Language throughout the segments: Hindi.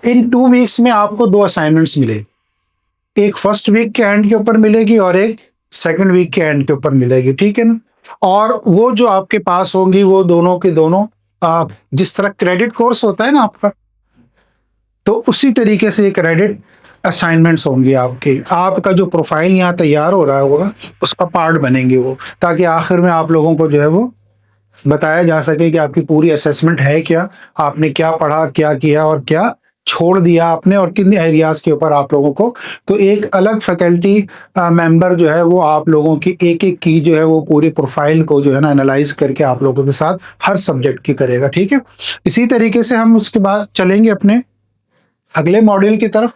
इन 2 वीक्स में आपको 2 असाइनमेंट्स मिले, एक फर्स्ट वीक के एंड के ऊपर मिलेगी और एक सेकंड वीक के एंड के ऊपर मिलेगी, ठीक है ना। और वो जो आपके पास होंगी वो दोनों के दोनों जिस तरह क्रेडिट कोर्स होता है ना आपका, तो उसी तरीके से क्रेडिट असाइनमेंट्स होंगी आपके। आपका जो प्रोफाइल यहाँ तैयार हो रहा होगा उसका पार्ट बनेंगे वो, ताकि आखिर में आप लोगों को जो है वो बताया जा सके कि आपकी पूरी असेसमेंट है क्या, आपने क्या पढ़ा, क्या किया और क्या छोड़ दिया आपने, और किन एरियाज के ऊपर आप लोगों को। तो एक अलग फैकल्टी मेंबर जो है वो आप लोगों की एक एक की जो है वो पूरी प्रोफाइल को जो है ना एनालाइज करके आप लोगों के साथ हर सब्जेक्ट की करेगा, ठीक है। इसी तरीके से हम उसके बाद चलेंगे अपने अगले मॉड्यूल की तरफ।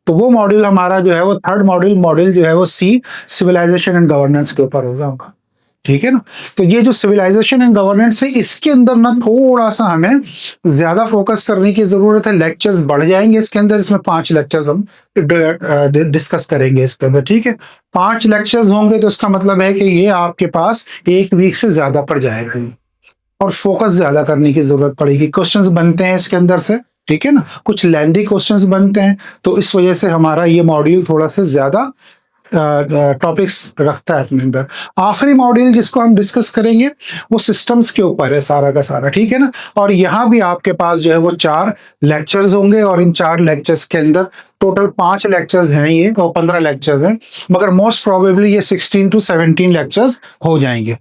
तो वो मॉड्यूल हमारा जो है वो थर्ड मॉड्यूल जो है वो सी सिविलाइजेशन एंड गवर्नेंस के ऊपर होगा, ठीक है ना। तो ये जो सिविलाइजेशन एंड गवर्नेंस है इसके अंदर ना थोड़ा सा हमें ज्यादा फोकस करने की जरूरत है। लेक्चर्स बढ़ जाएंगे इसके अंदर, इसमें 5 लेक्चर्स हम डिस्कस करेंगे इसके अंदर, ठीक है। 5 लेक्चर्स होंगे तो इसका मतलब है कि ये आपके पास 1 वीक से ज्यादा पड़ जाएगा और फोकस ज्यादा करने की जरूरत पड़ेगी। क्वेश्चंस बनते हैं इसके अंदर से, ठीक है ना, कुछ लेंथी क्वेश्चंस बनते हैं, तो इस वजह से हमारा ये मॉड्यूल थोड़ा सा ज्यादा टॉपिक्स रखता है अपने अंदर। आखिरी मॉड्यूल जिसको हम डिस्कस करेंगे वो सिस्टम्स के ऊपर है सारा का सारा, ठीक है ना। और यहाँ भी आपके पास जो है वो 4 लेक्चर्स होंगे और इन 4 लेक्चर्स के अंदर टोटल 5 लेक्चर्स हैं ये, और 15 लेक्चर्स हैं, मगर मोस्ट प्रोबेबली ये 16 to 17 लेक्चर्स हो जाएंगे।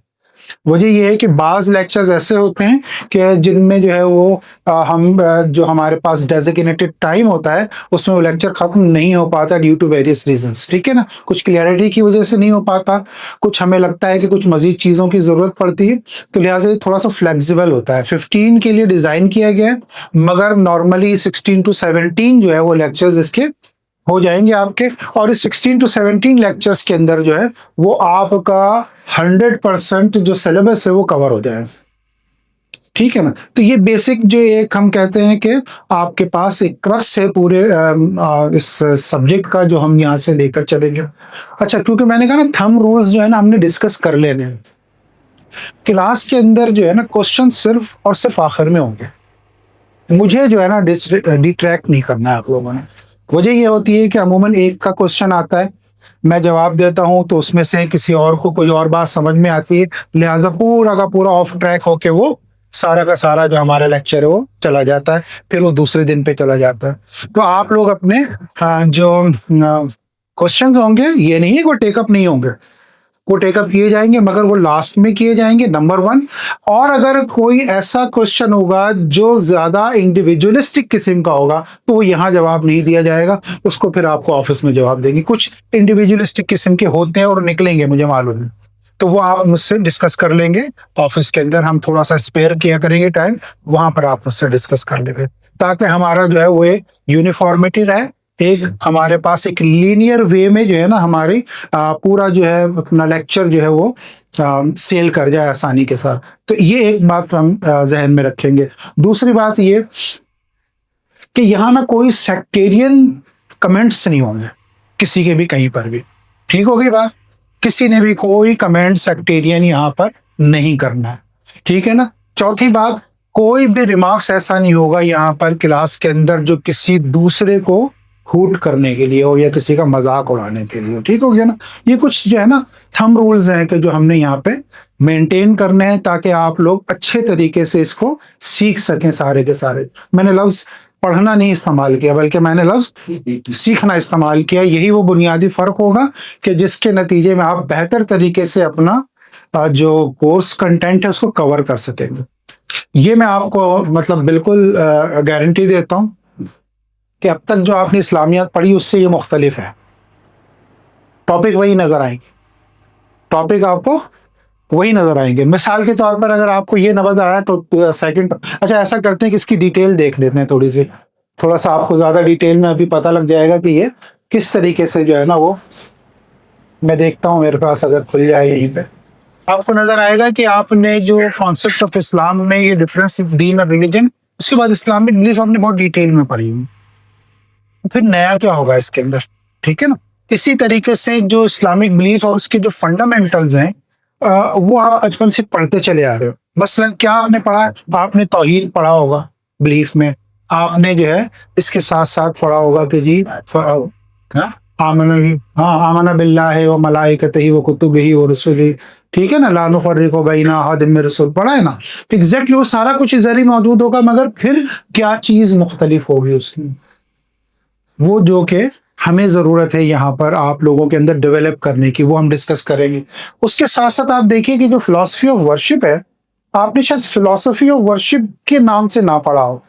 वजह यह है कि बाज़ लेक्चर्स ऐसे होते हैं कि जिनमें जो है वो जो हमारे पास डेजिग्नेटेड टाइम होता है उसमें वो लेक्चर खत्म नहीं हो पाता ड्यू टू वेरियस रीजंस, ठीक है ना। कुछ क्लियरिटी की वजह से नहीं हो पाता, कुछ हमें लगता है कि कुछ मजीद चीज़ों की ज़रूरत पड़ती है, तो लिहाजा थोड़ा सा फ्लेक्सिबल होता है। 15 के लिए डिज़ाइन किया गया है, मगर नॉर्मली 16 to 17 जो है वो लेक्चर्स इसके हो जाएंगे आपके। और इस 16 to 17 लेक्चर्स के अंदर जो है वो आपका 100% जो सिलेबस है वो कवर हो जाएगा, ठीक है ना। तो ये बेसिक जो एक हम कहते हैं कि आपके पास एक क्रक्स है पूरे इस सब्जेक्ट का जो हम यहाँ से लेकर चलेंगे। अच्छा, क्योंकि मैंने कहा ना थंब रूल्स जो है ना हमने डिस्कस कर लेने हैं क्लास के अंदर, जो है ना क्वेश्चन सिर्फ और सिर्फ आखिर में होंगे। मुझे जो है ना डिट्रैक्ट नहीं करना है आप लोगों ने। वजह ये होती है कि अमूमन एक का क्वेश्चन आता है, मैं जवाब देता हूं तो उसमें से किसी और को कोई और बात समझ में आती है, लिहाजा पूरा का पूरा ऑफ ट्रैक होके वो सारा का सारा जो हमारा लेक्चर है वो चला जाता है, फिर वो दूसरे दिन पे चला जाता है। तो आप लोग अपने जो क्वेश्चंस होंगे ये नहीं है वो टेकअप नहीं होंगे, वो टेकअप किए जाएंगे, मगर वो लास्ट में किए जाएंगे, नंबर 1। और अगर कोई ऐसा क्वेश्चन होगा जो ज्यादा इंडिविजुअलिस्टिक किस्म का होगा तो वो यहाँ जवाब नहीं दिया जाएगा, उसको फिर आपको ऑफिस में जवाब देंगे। कुछ इंडिविजुअलिस्टिक किस्म के होते हैं और निकलेंगे, मुझे मालूम है, तो वो आप मुझसे डिस्कस कर लेंगे ऑफिस के अंदर। हम थोड़ा सा स्पेयर किया करेंगे टाइम, वहां पर आप मुझसे डिस्कस कर लेंगे, ताकि हमारा जो है वो एक यूनिफॉर्मिटी रहे, एक हमारे पास एक लीनियर वे में जो है ना हमारी पूरा जो है अपना लेक्चर जो है वो सेल कर जाए आसानी के साथ। तो ये एक बात हम जहन में रखेंगे। दूसरी बात ये कि यहाँ ना कोई सेक्टेरियन कमेंट्स नहीं होंगे किसी के भी कहीं पर भी, ठीक हो गई बात। किसी ने भी कोई कमेंट सेक्टेरियन यहाँ पर नहीं करना है, ठीक है ना। चौथी बात, कोई भी रिमार्क्स ऐसा नहीं होगा यहाँ पर क्लास के अंदर जो किसी दूसरे को हूट करने के लिए हो या किसी का मजाक उड़ाने के लिए हो, ठीक हो गया ना। ये कुछ जो है ना थंब रूल्स हैं कि जो हमने यहाँ पे मेंटेन करने हैं, ताकि आप लोग अच्छे तरीके से इसको सीख सकें सारे के सारे। मैंने लफ्ज पढ़ना नहीं इस्तेमाल किया, बल्कि मैंने लफ्ज सीखना इस्तेमाल किया। यही वो बुनियादी फर्क होगा कि जिसके नतीजे में आप बेहतर तरीके से अपना जो कोर्स कंटेंट है उसको कवर कर सकेंगे। ये मैं आपको मतलब बिल्कुल गारंटी देता हूँ कि अब तक जो आपने इस्लामियात पढ़ी उससे ये मुख्तलिफ है। टॉपिक वही नजर आएंगे, टॉपिक आपको वही नजर आएंगे। मिसाल के तौर पर अगर आपको ये नजर आ रहा है तो सेकंड, अच्छा ऐसा करते हैं कि इसकी डिटेल देख लेते हैं थोड़ी सी, थोड़ा सा आपको ज्यादा डिटेल में अभी पता लग जाएगा कि ये किस तरीके से जो है ना वो, मैं देखता हूँ मेरे पास अगर खुल जाए यहीं पे आपको नजर आएगा कि आपने जो कॉन्सेप्ट ऑफ इस्लाम में ये डिफरेंस दीन और रिलीजन, उसके बाद इस्लामिक बिलीफ आपने बहुत डिटेल में पढ़ी हुई, फिर नया क्या होगा इसके अंदर, ठीक है ना। इसी तरीके से जो इस्लामिक बिलीफ और उसके जो फंडामेंटल्स हैं वो आप बचपन से पढ़ते चले आ रहे हो। मसलन क्या आपने पढ़ा, आपने तौहीद पढ़ा होगा बिलीफ में, आपने जो है इसके साथ साथ पढ़ा होगा कि जी आमना बिल्लाहि व मलाइकतिही व कुतुबिही व रुसुलिही, ठीक है ना, ला नुफर्रिकु बैना अहदिन मिन रुसुलिही, पढ़ा है ना। तो एग्जैक्टली वो सारा कुछ इधर ही मौजूद होगा, मगर फिर क्या चीज मुख्तलिफ होगी उसकी, वो जो कि हमें जरूरत है यहाँ पर आप लोगों के अंदर डेवलप करने की, वो हम डिस्कस करेंगे। उसके साथ साथ आप देखिए कि जो फिलॉसफी ऑफ वर्शिप है, आपने शायद फिलॉसफी ऑफ वर्शिप के नाम से ना पढ़ा हो।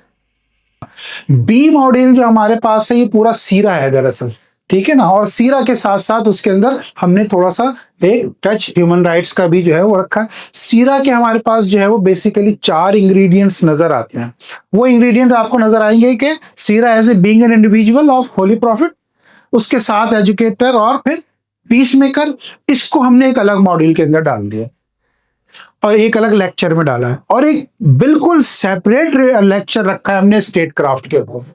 बी मॉड्यूल जो हमारे पास है ये पूरा सीरा है दरअसल, ठीक है ना, और सीरा के साथ साथ उसके अंदर हमने थोड़ा सा एक टच ह्यूमन राइट्स का भी जो है वो रखा है। सीरा के हमारे पास जो है वो बेसिकली 4 इंग्रेडिएंट्स नजर आते हैं। वो इंग्रेडिएंट आपको नजर आएंगे कि सीरा as a being an individual of holy prophet, उसके साथ एजुकेटर और फिर पीस मेकर। इसको हमने एक अलग मॉड्यूल के अंदर डाल दिया और एक अलग लेक्चर में डाला है, और एक बिल्कुल सेपरेट लेक्चर रखा है हमने स्टेट क्राफ्ट के ऊपर।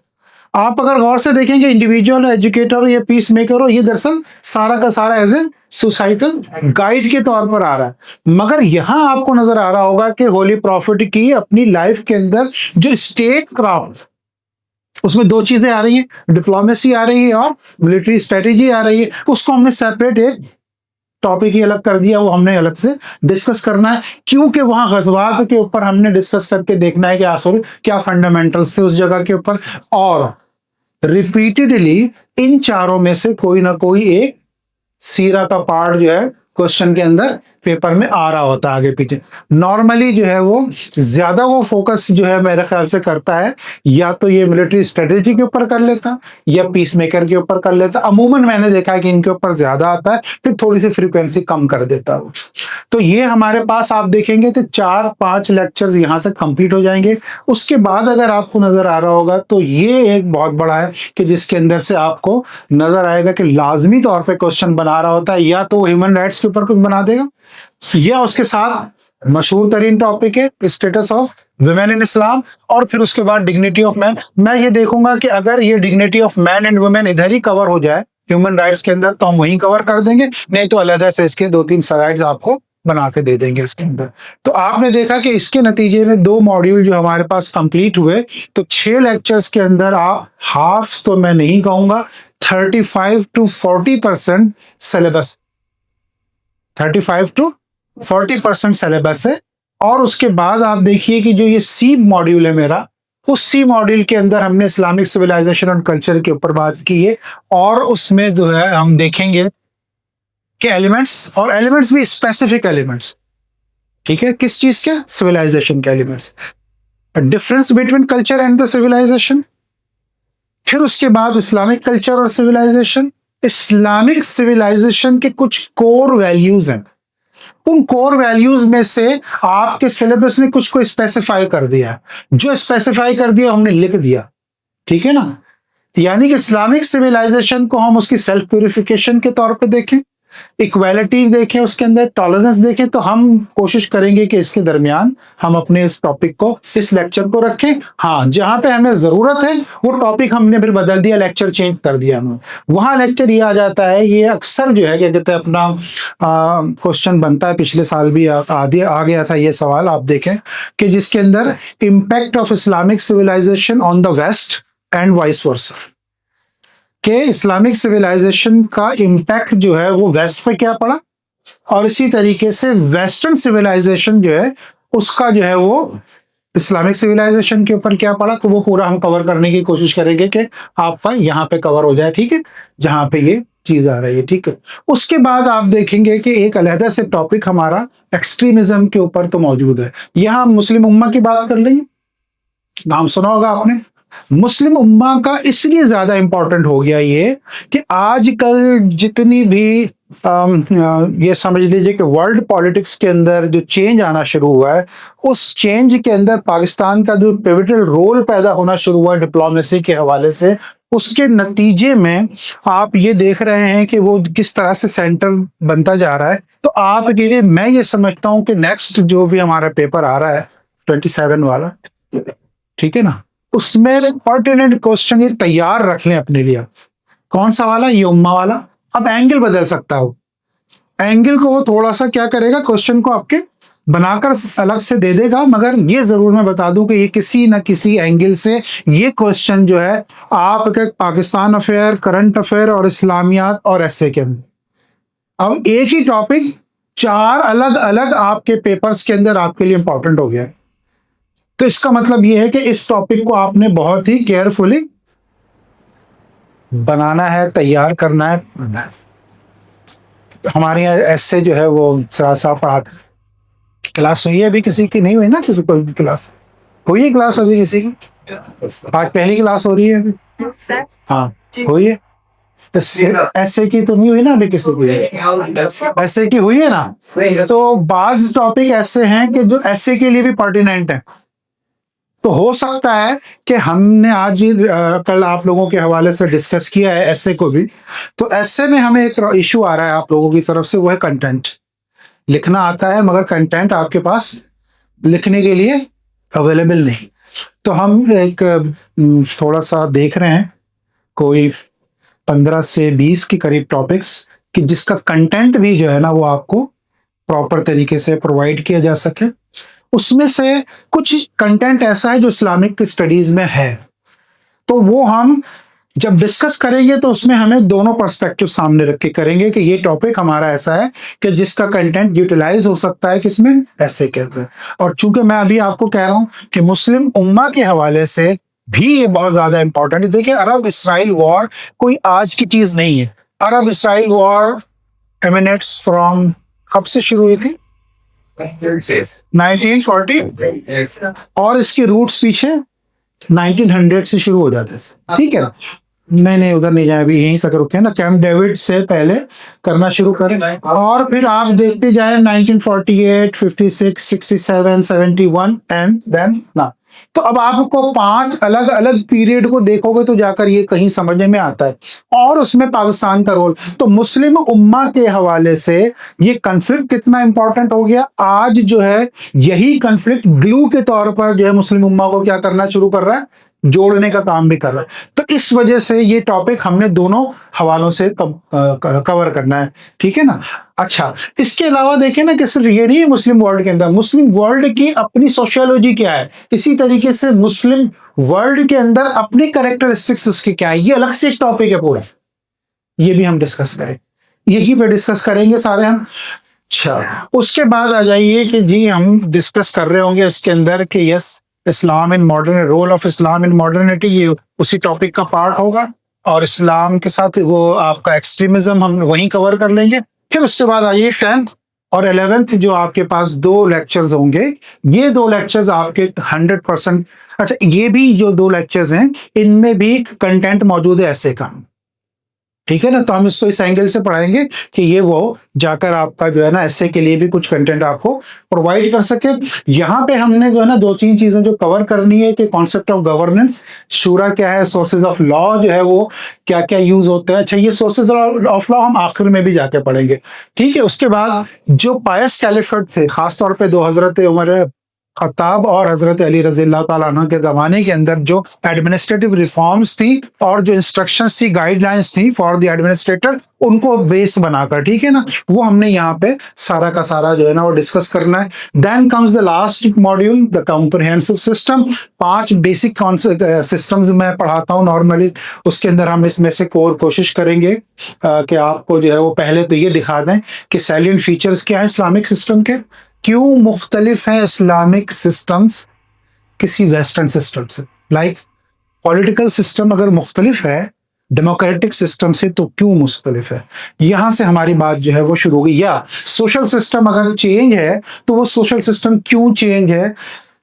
आप अगर गौर से देखेंगे इंडिविजुअल एजुकेटर हो या पीस मेकर हो, ये दरअसल सारा का सारा एज ए सोसाइटल गाइड के तौर पर आ रहा है, मगर यहां आपको नजर आ रहा होगा कि होली प्रॉफिट की अपनी लाइफ के अंदर जो स्टेट क्राफ्ट, उसमें 2 चीजें आ रही है, डिप्लोमेसी आ रही है और मिलिट्री स्ट्रेटेजी आ रही है। उसको हमने सेपरेट एक टॉपिक ही अलग कर दिया, वो हमने अलग से डिस्कस करना है, क्योंकि वहां गजवात के ऊपर हमने डिस्कस करके देखना है कि आखिर क्या फंडामेंटल्स थे उस जगह के ऊपर, और रिपीटेडली इन चारों में से कोई ना कोई एक सीरा का पार्ट जो है क्वेश्चन के अंदर पेपर में आ रहा होता है आगे पीछे। नॉर्मली जो है वो ज्यादा वो फोकस जो है मेरे ख्याल से करता है या तो ये मिलिट्री स्ट्रेटेजी के ऊपर कर लेता या पीस मेकर के ऊपर कर लेता। अमूमन मैंने देखा है कि इनके ऊपर ज्यादा आता है, फिर थोड़ी सी फ्रीक्वेंसी कम कर देता है। तो ये हमारे पास आप देखेंगे तो 4-5 लेक्चर्स यहाँ तक कंप्लीट हो जाएंगे। उसके बाद अगर आपको नजर आ रहा होगा तो ये एक बहुत बड़ा है कि जिसके अंदर से आपको नजर आएगा कि लाजमी तौर पे क्वेश्चन बना रहा होता है, या तो ह्यूमन राइट्स के ऊपर कुछ बना देगा या उसके साथ मशहूर तरीन टॉपिक है स्टेटस ऑफ वुमेन इन इस्लाम, और फिर उसके बाद डिग्निटी ऑफ मैन। मैं ये देखूंगा कि अगर ये dignity of man and women इधर ही कवर हो जाए ह्यूमन राइट्स के अंदर तो हम वहीं कवर कर देंगे, नहीं तो अलग से इसके 2-3 स्लाइड्स आपको बना के दे देंगे इसके अंदर। तो आपने देखा कि इसके नतीजे में 2 मॉड्यूल जो हमारे पास कंप्लीट हुए, तो 6 लेक्चर्स के अंदर आप हाफ तो मैं नहीं कहूंगा, 35 to 40% सिलेबस, 35 to 40% सिलेबस है। और उसके बाद आप देखिए कि जो ये सी मॉड्यूल है मेरा, उस सी मॉड्यूल के अंदर हमने इस्लामिक सिविलाइजेशन और कल्चर के ऊपर बात की है, और उसमें जो है हम देखेंगे कि एलिमेंट्स, और एलिमेंट्स भी स्पेसिफिक एलिमेंट्स, ठीक है, किस चीज के, सिविलाइजेशन के elements, difference between culture and the civilization. फिर उसके बाद इस्लामिक कल्चर और सिविलाइजेशन, इस्लामिक सिविलाइजेशन के कुछ कोर वैल्यूज हैं, उन कोर वैल्यूज में से आपके सिलेबस ने कुछ को स्पेसिफाई कर दिया, जो स्पेसिफाई कर दिया हमने लिख दिया, ठीक है ना। यानी कि इस्लामिक सिविलाइजेशन को हम उसकी सेल्फ प्यूरिफिकेशन के तौर पे देखें, इक्वालिटी देखें, उसके अंदर टॉलरेंस देखें, तो हम कोशिश करेंगे कि इसके दरमियान हम अपने इस टॉपिक को, इस लेक्चर को रखें। हाँ, जहां पे हमें जरूरत है वो टॉपिक हमने फिर बदल दिया, लेक्चर चेंज कर दिया हमने, वहां लेक्चर ये आ जाता है। ये अक्सर जो है क्या कहते हैं अपना क्वेश्चन बनता है, पिछले साल भी आ गया था ये सवाल, आप देखें कि जिसके अंदर impact of Islamic civilization on the West and vice versa, कि इस्लामिक सिविलाइजेशन का इम्पैक्ट जो है वो वेस्ट पे क्या पड़ा, और इसी तरीके से वेस्टर्न सिविलाइजेशन जो है उसका जो है वो इस्लामिक सिविलाइजेशन के ऊपर क्या पड़ा। तो वो पूरा हम कवर करने की कोशिश करेंगे कि आपका यहाँ पे कवर हो जाए, ठीक है, जहां पे ये चीज आ रही है, ठीक है। उसके बाद आप देखेंगे कि एक अलहदा से टॉपिक हमारा एक्सट्रीमिज्म के ऊपर तो मौजूद है। यहाँ मुस्लिम उम्मा की बात कर लेंगे, नाम सुना होगा आपने। मुस्लिम उम्मा का इसलिए ज्यादा इंपॉर्टेंट हो गया ये कि आजकल जितनी भी ये समझ लीजिए कि वर्ल्ड पॉलिटिक्स के अंदर जो चेंज आना शुरू हुआ है, उस चेंज के अंदर पाकिस्तान का जो पिवटल रोल पैदा होना शुरू हुआ डिप्लोमेसी के हवाले से, उसके नतीजे में आप ये देख रहे हैं कि वो किस तरह से सेंटर बनता जा रहा है। तो आपके लिए मैं ये समझता हूं कि नेक्स्ट जो भी हमारा पेपर आ रहा है 27 वाला, ठीक है ना, उसमें पर्टिनेंट क्वेश्चन ये तैयार रख लें अपने लिए। कौन सा वाला, ये उम्मा वाला। अब एंगल बदल सकता हो, एंगल को वो थोड़ा सा क्या करेगा, क्वेश्चन को आपके बनाकर अलग से दे देगा, मगर ये जरूर मैं बता दूं कि ये किसी न किसी एंगल से ये क्वेश्चन जो है आपके पाकिस्तान अफेयर, करंट अफेयर और इस्लामियात और ऐसे के अंदर, अब एक ही टॉपिक 4 अलग अलग आपके पेपर्स के अंदर आपके लिए इंपॉर्टेंट हो गया है। तो इसका मतलब ये है कि इस टॉपिक को आपने बहुत ही केयरफुली बनाना है, तैयार करना है। हमारे यहाँ ऐसे जो है वो साफ पढ़ाते। क्लास हुई है अभी किसी की? नहीं हुई ना, किसी कोई भी क्लास हुई है? क्लास अभी किसी की? आज पहली क्लास हो रही है अभी? हाँ हुई है। ऐसे की तो नहीं हुई ना अभी किसी की? ऐसे की हुई है ना? तो बाज टॉपिक ऐसे हैं कि जो ऐसे के लिए भी पर्टिनेंट है। तो हो सकता है कि हमने आज कल आप लोगों के हवाले से डिस्कस किया है ऐसे को भी। तो ऐसे में हमें एक इशू आ रहा है आप लोगों की तरफ से, वो है कंटेंट। लिखना आता है मगर कंटेंट आपके पास लिखने के लिए अवेलेबल नहीं। तो हम एक थोड़ा सा देख रहे हैं, कोई 15 से 20 के करीब टॉपिक्स कि जिसका कंटेंट भी जो है ना वो आपको प्रॉपर तरीके से प्रोवाइड किया जा सके। उसमें से कुछ कंटेंट ऐसा है जो इस्लामिक स्टडीज में है, तो वो हम जब डिस्कस करेंगे तो उसमें हमें दोनों पर्सपेक्टिव सामने रख के करेंगे कि ये टॉपिक हमारा ऐसा है कि जिसका कंटेंट यूटिलाइज हो सकता है किसमें, ऐसे कहते हैं। और चूंकि मैं अभी आपको कह रहा हूं कि मुस्लिम उम्मा के हवाले से भी ये बहुत ज्यादा इंपॉर्टेंट है। देखिए, अरब इसराइल वॉर कोई आज की चीज नहीं है। अरब इसराइल वॉर एमिनेट्स फ्रॉम, कब से शुरू हुई थी? 1940, और इसके रूट्स पीछे 1900 से शुरू हो जाते हैं। ठीक है, नहीं उधर नहीं जाए, अभी यहीं तक रुके ना, कैंप डेविड से पहले करना शुरू करें और फिर आप देखते जाए 1948, 56, 67, 71 एंड देन ना। तो अब आपको 5 अलग अलग पीरियड को देखोगे तो जाकर ये कहीं समझने में आता है, और उसमें पाकिस्तान का रोल। तो मुस्लिम उम्मा के हवाले से ये कन्फ्लिक्ट कितना इंपॉर्टेंट हो गया। आज जो है यही कन्फ्लिक्ट ग्लू के तौर पर जो है मुस्लिम उम्मा को क्या करना शुरू कर रहा है, जोड़ने का काम भी कर रहा है। तो इस वजह से ये टॉपिक हमने दोनों हवालों से कवर करना है। ठीक है ना। अच्छा, इसके अलावा देखें ना कि सिर्फ ये नहीं है मुस्लिम वर्ल्ड के अंदर, मुस्लिम वर्ल्ड की अपनी सोशियोलॉजी क्या है, इसी तरीके से मुस्लिम वर्ल्ड के अंदर अपनी कैरेक्टरिस्टिक्स उसके क्या है, ये अलग से एक टॉपिक है पूरा, ये भी हम डिस्कस करें, यही पे डिस्कस करेंगे सारे हम। अच्छा, उसके बाद आ जाइए कि जी हम डिस्कस कर रहे होंगे इसके अंदर कि yes Islam in modern, role of Islam in modernity, ये उसी टॉपिक का पार्ट होगा। और इस्लाम के साथ वो आपका एक्सट्रीमिज्म हम वहीं कवर कर लेंगे। फिर उसके बाद आइए 10th और 11th जो आपके पास 2 लेक्चर्स होंगे, ये 2 लेक्चर्स आपके 100%। अच्छा, ये भी जो 2 लेक्चर्स हैं इनमें भी कंटेंट मौजूद है ऐसे का। ठीक है ना। तो हम इसको इस एंगल से पढ़ाएंगे कि ये वो जाकर आपका जो है ना ऐसे के लिए भी कुछ कंटेंट आपको प्रोवाइड कर सके। यहाँ पे हमने जो है ना 2-3 चीजें जो कवर करनी है कि कॉन्सेप्ट ऑफ गवर्नेंस, शूरा क्या है, सोर्सेज ऑफ लॉ जो है वो क्या क्या यूज होते हैं। अच्छा, ये सोर्सेज ऑफ लॉ हम आखिर में भी जाके पढ़ेंगे। ठीक है। उसके बाद जो पायस कैलिफेट थे, खासतौर पर 2 हजरत उमर खत्ताब और हजरत अली रजी अल्लाह ताला अन्हु के ज़माने के अंदर जो एडमिनिस्ट्रेटिव रिफॉर्म्स थी और जो इंस्ट्रक्शंस थी, गाइडलाइंस थी फॉर द एडमिनिस्ट्रेटर, उनको बेस बनाकर, ठीक है ना, वो हमने यहाँ पे सारा का सारा जो है ना वो डिस्कस करना है। Then comes the last module, the comprehensive system. 5 basic systems मैं पढ़ाता हूँ नॉर्मली, उसके अंदर हम इसमें से कोशिश करेंगे कि आपको जो है वो पहले तो ये दिखा दें कि सैलिएंट फीचर्स क्या है इस्लामिक सिस्टम के, क्यों मुख्तलिफ है इस्लामिक सिस्टम्स किसी वेस्टर्न सिस्टम से। लाइक पॉलिटिकल सिस्टम अगर मुख्तलिफ है डेमोक्रेटिक सिस्टम से तो क्यों मुख्तलिफ है, यहां से हमारी बात जो है वो शुरू होगी। या सोशल सिस्टम अगर चेंज है तो वो सोशल सिस्टम क्यों चेंज है,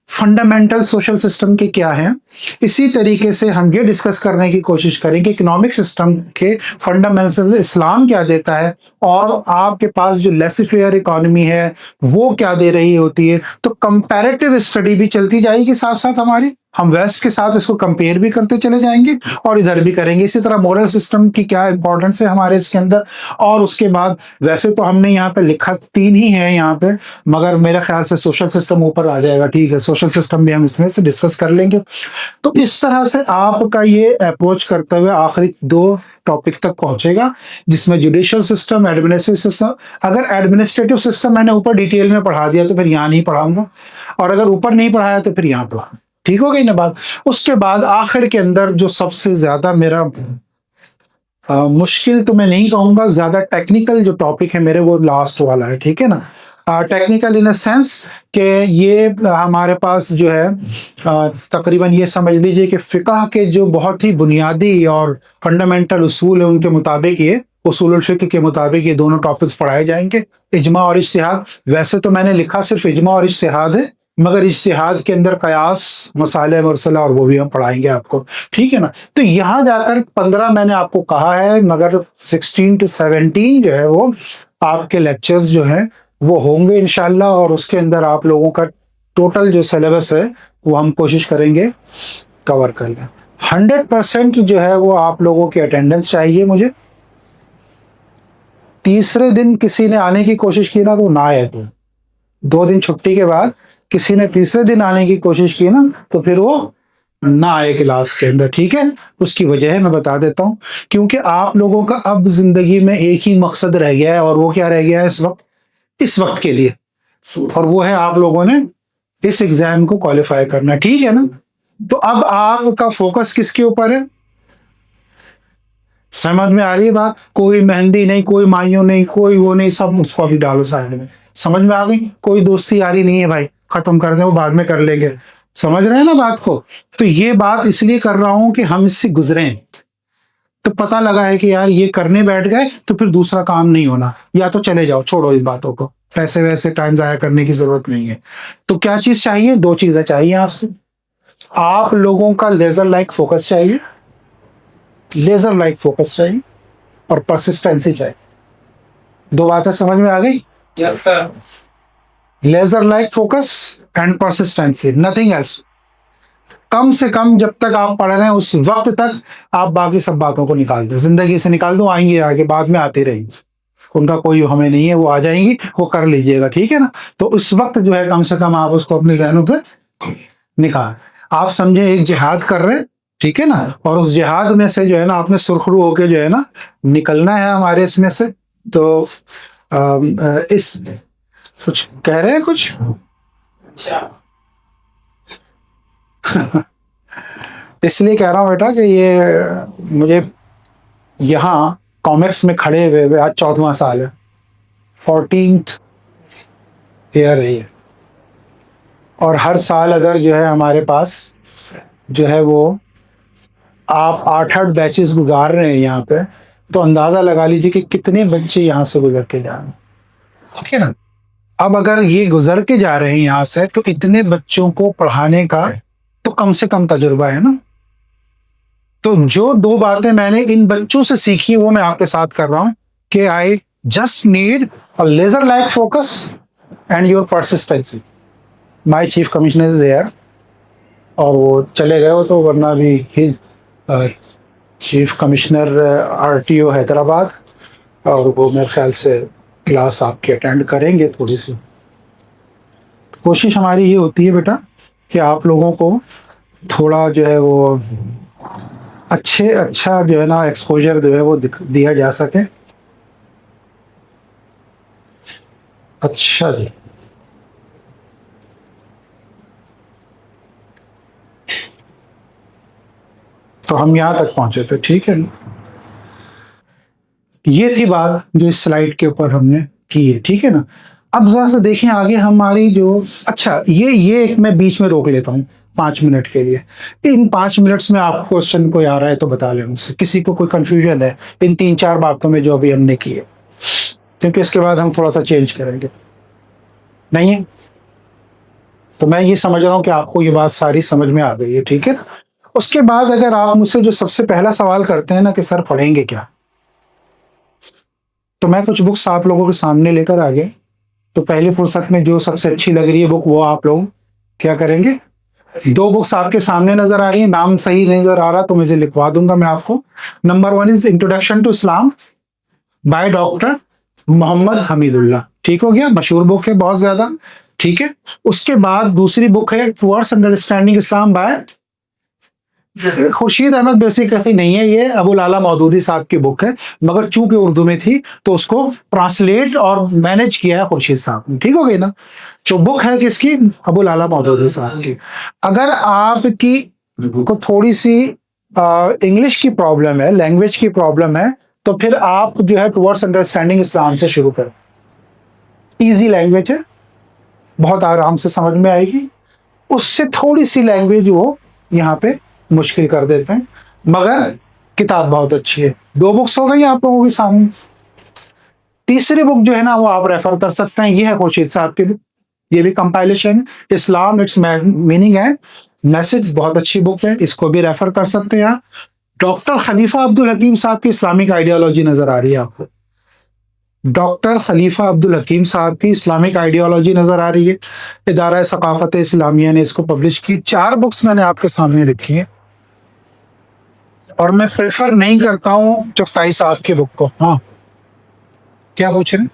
फंडामेंटल सोशल सिस्टम के क्या है। इसी तरीके से हम ये डिस्कस करने की कोशिश करेंगे इकोनॉमिक सिस्टम के फंडामेंटल इस्लाम क्या देता है, और आपके पास जो लेसिफेयर इकोनॉमी है वो क्या दे रही होती है। तो कंपैरेटिव स्टडी भी चलती जाएगी साथ साथ हमारी। हम वेस्ट के साथ इसको कंपेयर भी करते चले जाएंगे और इधर भी करेंगे। इसी तरह मॉरल सिस्टम की क्या इंपॉर्टेंस है हमारे इसके अंदर। और उसके बाद वैसे तो हमने यहाँ पे लिखा 3 ही है यहाँ पे, मगर मेरे ख्याल से सोशल सिस्टम ऊपर आ जाएगा। ठीक है, सोशल सिस्टम भी हम इसमें से डिस्कस कर लेंगे। तो इस तरह से आपका ये अप्रोच करते हुए आखिरी 2 टॉपिक तक पहुंचेगा, जिसमें जुडिशियल सिस्टम, एडमिनिस्ट्रेटिव सिस्टम। अगर एडमिनिस्ट्रेटिव सिस्टम मैंने ऊपर डिटेल में पढ़ा दिया तो फिर यहाँ नहीं पढ़ाऊंगा, और अगर ऊपर नहीं पढ़ाया तो फिर यहाँ पढ़ाऊंगा। ठीक हो गई ना बात। उसके बाद आखिर के अंदर जो सबसे ज्यादा मेरा मुश्किल तो मैं नहीं कहूंगा, ज्यादा टेक्निकल जो टॉपिक है मेरे, वो लास्ट वाला है। ठीक है ना, टेक्निकल इन अ सेंस कि ये हमारे पास जो है तकरीबन ये समझ लीजिए कि फिक़ह के जो बहुत ही बुनियादी और फंडामेंटल उसूल है, उनके मुताबिक ये उसूल फिक़ह के मुताबिक ये दोनों टॉपिक्स पढ़ाए जाएंगे, इजमा और इज्तिहाद। वैसे तो मैंने लिखा सिर्फ इजमा और इज्तिहाद है, मगर इज्तिहाद के अंदर कयास, मसाले मुरसला, और वो भी हम पढ़ाएंगे आपको। ठीक है ना। तो यहाँ जाकर 15 मैंने आपको कहा है, मगर 16 to 17 जो है वो आपके लेक्चर्स जो है वो होंगे इंशाल्लाह, और उसके अंदर आप लोगों का टोटल जो सिलेबस है वो हम कोशिश करेंगे कवर कर लें। 100% जो है वो आप लोगों की अटेंडेंस चाहिए मुझे। तीसरे दिन किसी ने आने की कोशिश की ना तो ना आए, तो 2 दिन छुट्टी के बाद किसी ने तीसरे दिन आने की कोशिश की ना तो फिर वो ना आए क्लास के अंदर। ठीक है, उसकी वजह है मैं बता देता हूँ, क्योंकि आप लोगों का अब जिंदगी में एक ही मकसद रह गया है, और वो क्या रह गया है इस वक्त के लिए, और वो है आप लोगों ने इस एग्जाम को क्वालिफाई करना। ठीक है ना। तो अब आपका फोकस किसके ऊपर है, समझ में आ रही है बात। कोई मेहंदी नहीं, कोई माइयों नहीं, कोई वो नहीं, सब उसको अभी डालो साइड में। समझ में आ गई। कोई दोस्ती यारी नहीं है भाई, खत्म कर दे, वो बाद में कर लेंगे। समझ रहे हैं ना बात को। तो ये बात इसलिए कर रहा हूं कि हम इससे गुजरे, तो पता लगा है कि यार ये करने बैठ गए तो फिर दूसरा काम नहीं होना, या तो चले जाओ, छोड़ो इस बातों को, पैसे वैसे टाइम जाया करने की जरूरत नहीं है। तो क्या चीज चाहिए, 2 चीजें चाहिए आपसे। आप लोगों का लेजर लाइक फोकस चाहिए, लेजर लाइक फोकस चाहिए, और परसिस्टेंसी चाहिए। 2 बातें समझ में आ गई। Yes sir. Laser like focus and persistency, nothing else. कम से कम जब तक आप पढ़ रहे हैं उस वक्त तक आप बाकी सब बातों को निकाल दो, जिंदगी से निकाल दो, आएंगे आगे, बाद में आती रहेंगी, उनका कोई हमें नहीं है, वो आ जाएंगी, वो कर लीजिएगा। ठीक है ना। तो उस वक्त जो है कम से कम आप उसको अपने जहनों पे निकाल। आप समझे एक जिहाद कर रहे हैं, ठीक है ना, और उस जिहाद में से जो है ना आपने सुरखरू होके जो है ना निकलना है हमारे इसमें से। तो इस कुछ कह रहे हैं कुछ इसलिए कह रहा हूँ बेटा कि ये मुझे यहाँ कॉमिक्स में खड़े हुए आज 14वां साल है, 14th ईयर है ये, और हर साल अगर जो है हमारे पास जो है वो आप 8-8 बैचेस गुजार रहे हैं यहाँ पे, तो अंदाजा लगा लीजिए कि कितने बच्चे यहाँ से गुजर के जा रहे हैं। ठीक है ना। अब अगर ये गुजर के जा रहे हैं यहाँ से, तो इतने बच्चों को पढ़ाने का तो कम से कम तजुर्बा है ना। तो जो 2 बातें मैंने इन बच्चों से सीखी वो मैं आपके साथ कर रहा हूं कि I just need a laser like focus and your persistency. My chief commissioner is here, और वो चले गए हो तो, वरना भी his chief commissioner RTO Hyderabad, और वो मेरे ख्याल से क्लास आपकी अटेंड करेंगे। थोड़ी सी कोशिश हमारी ये होती है बेटा कि आप लोगों को थोड़ा जो है वो अच्छा जो है ना एक्सपोजर जो है वो दिया जा सके। अच्छा जी, तो हम यहाँ तक पहुंचे थे। ठीक है, ये थी बात जो इस स्लाइड के ऊपर हमने की है। ठीक है ना। अब जरा सा देखें आगे हमारी जो, अच्छा ये एक मैं बीच में रोक लेता हूँ 5 मिनट के लिए। इन 5 मिनट्स में आपको क्वेश्चन कोई आ रहा है तो बता लें मुझसे, किसी को कोई कंफ्यूजन है इन 3-4 बातों में जो अभी हमने की है, क्योंकि इसके बाद हम थोड़ा सा चेंज करेंगे। नहीं है तो मैं ये समझ रहा हूँ कि आपको ये बात सारी समझ में आ गई है। ठीक है। उसके बाद अगर आप मुझसे जो सबसे पहला सवाल करते हैं ना कि सर पढ़ेंगे क्या, तो मैं कुछ बुक्स आप लोगों के सामने लेकर आ गया। तो पहली फुर्सत में जो सबसे अच्छी लग रही है बुक वो आप लोग क्या करेंगे, दो बुक्स आपके सामने नजर आ रही है, नाम सही नहीं नजर आ रहा तो मुझे लिखवा दूंगा मैं आपको। Number 1 is introduction to Islam by doctor Mohammad Hamidullah, ठीक हो गया, मशहूर बुक है बहुत ज्यादा, ठीक है। उसके बाद दूसरी बुक है towards understanding Islam by Khurshid Ahmad. Basically नहीं है, ये अबुल आला मौदूदी साहब की बुक है, मगर चूंकि उर्दू में थी तो उसको ट्रांसलेट और मैनेज किया है खुर्शीद साहब ने, ठीक हो गई ना। तो बुक है किसकी? अबुल आला मौदूदी साहब की। अगर आपकी को थोड़ी सी इंग्लिश की प्रॉब्लम है, लैंग्वेज की प्रॉब्लम है, तो फिर आप जो है टुवर्ड्स अंडरस्टैंडिंग इस्लाम से शुरू करें। इजी लैंग्वेज है, बहुत आराम से समझ में आएगी। उससे थोड़ी सी लैंग्वेज वो यहाँ पे मुश्किल कर देते हैं, मगर किताब बहुत अच्छी है। दो बुक्स हो गई आप लोगों के सामने। तीसरी बुक जो है ना वो आप रेफर कर सकते हैं, ये है खुर्शीद साहब की बुक, ये भी कंपाइलेशन है, इस्लाम इट्स मीनिंग एंड मैसेज, बहुत अच्छी बुक है, इसको भी रेफर कर सकते हैं आप। डॉक्टर खलीफा अब्दुल हकीम साहब की इस्लामिक आइडियोलॉजी नजर आ रही है आपको, डॉक्टर खलीफा अब्दुल हकीम साहब की इस्लामिक आइडियोलॉजी नजर आ रही है। इदारा सकाफत इस्लामिया ने इसको पब्लिश की। 4 बुक्स मैंने आपके सामने रखी है और मैं प्रेफर नहीं करता हूँ चौथाई साहब की बुक को। हाँ, क्या पूछ रहे